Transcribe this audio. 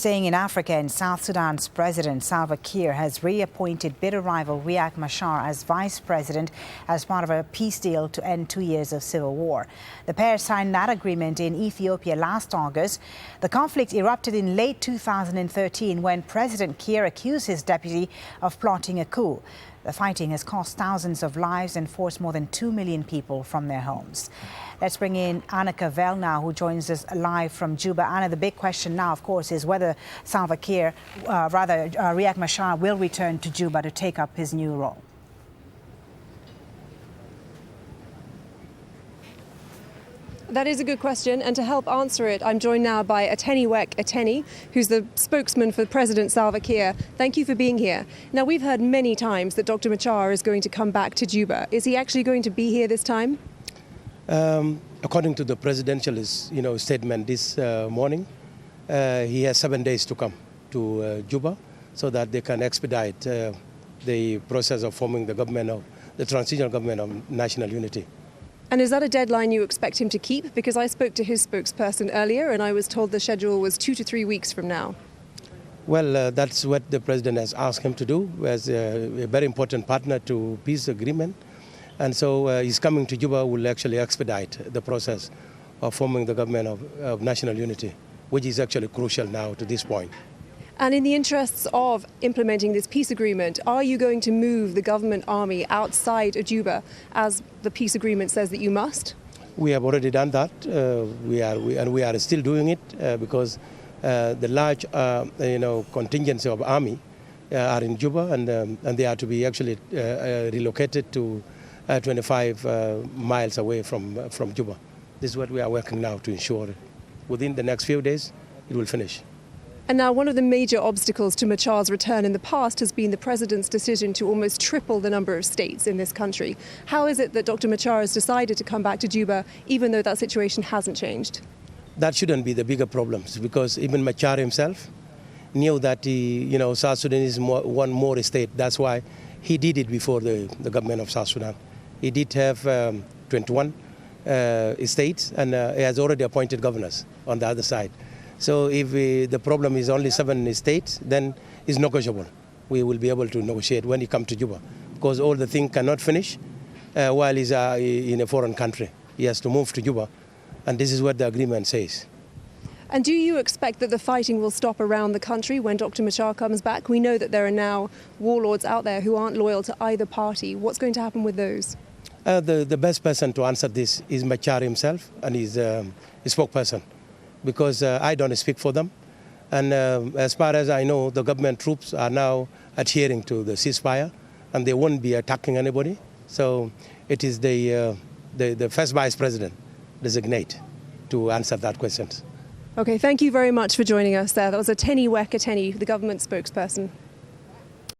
Staying in Africa, and South Sudan's President Salva Kiir has reappointed bitter rival Riek Machar as vice president as part of a peace deal to end 2 years of civil war. The pair signed that agreement in Ethiopia last August. The conflict erupted in late 2013 when President Kiir accused his deputy of plotting a coup. The fighting has cost thousands of lives and forced more than 2 million people from their homes. Let's bring in Anna Cavell now, who joins us live from Juba. Anna, the big question now, of course, is whether Salva Kiir, Riek Machar, will return to Juba to take up his new role. That is a good question, and to help answer it, I'm joined now by Ateni, who's the spokesman for President Salva Kiir. Thank you for being here. Now, we've heard many times that Dr. Machar is going to come back to Juba. Is he actually going to be here this time? According to the presidential statement this morning, he has 7 days to come to Juba so that they can expedite the process of forming the transitional government of national unity. And is that a deadline you expect him to keep? Because I spoke to his spokesperson earlier and I was told the schedule was 2 to 3 weeks from now. Well, that's what the president has asked him to do as a very important partner to peace agreement. And so his coming to Juba will actually expedite the process of forming the government of national unity, which is actually crucial now to this point. And in the interests of implementing this peace agreement, are you going to move the government army outside of Juba, as the peace agreement says that you must? We have already done that. We are still doing it because the large contingents of army are in Juba, and they are to be actually relocated to 25 miles away from Juba. This is what we are working now to ensure within the next few days it will finish. And now one of the major obstacles to Machar's return in the past has been the president's decision to almost triple the number of states in this country. How is it that Dr. Machar has decided to come back to Juba, even though that situation hasn't changed? That shouldn't be the bigger problems, because even Machar himself knew that South Sudan is one more state. That's why he did it before the government of South Sudan. He did have 21 states, and he has already appointed governors on the other side. So if the problem is only 7 states, then it's negotiable. We will be able to negotiate when he comes to Juba, because all the things cannot finish while he's in a foreign country. He has to move to Juba, and this is what the agreement says. And do you expect that the fighting will stop around the country when Dr. Machar comes back? We know that there are now warlords out there who aren't loyal to either party. What's going to happen with those? The best person to answer this is Machar himself and his spokesperson, because I don't speak for them. And as far as I know, the government troops are now adhering to the ceasefire, and they won't be attacking anybody. So it is the first vice president designate to answer that question. Okay, thank you very much for joining us there. That was Ateni, the government spokesperson.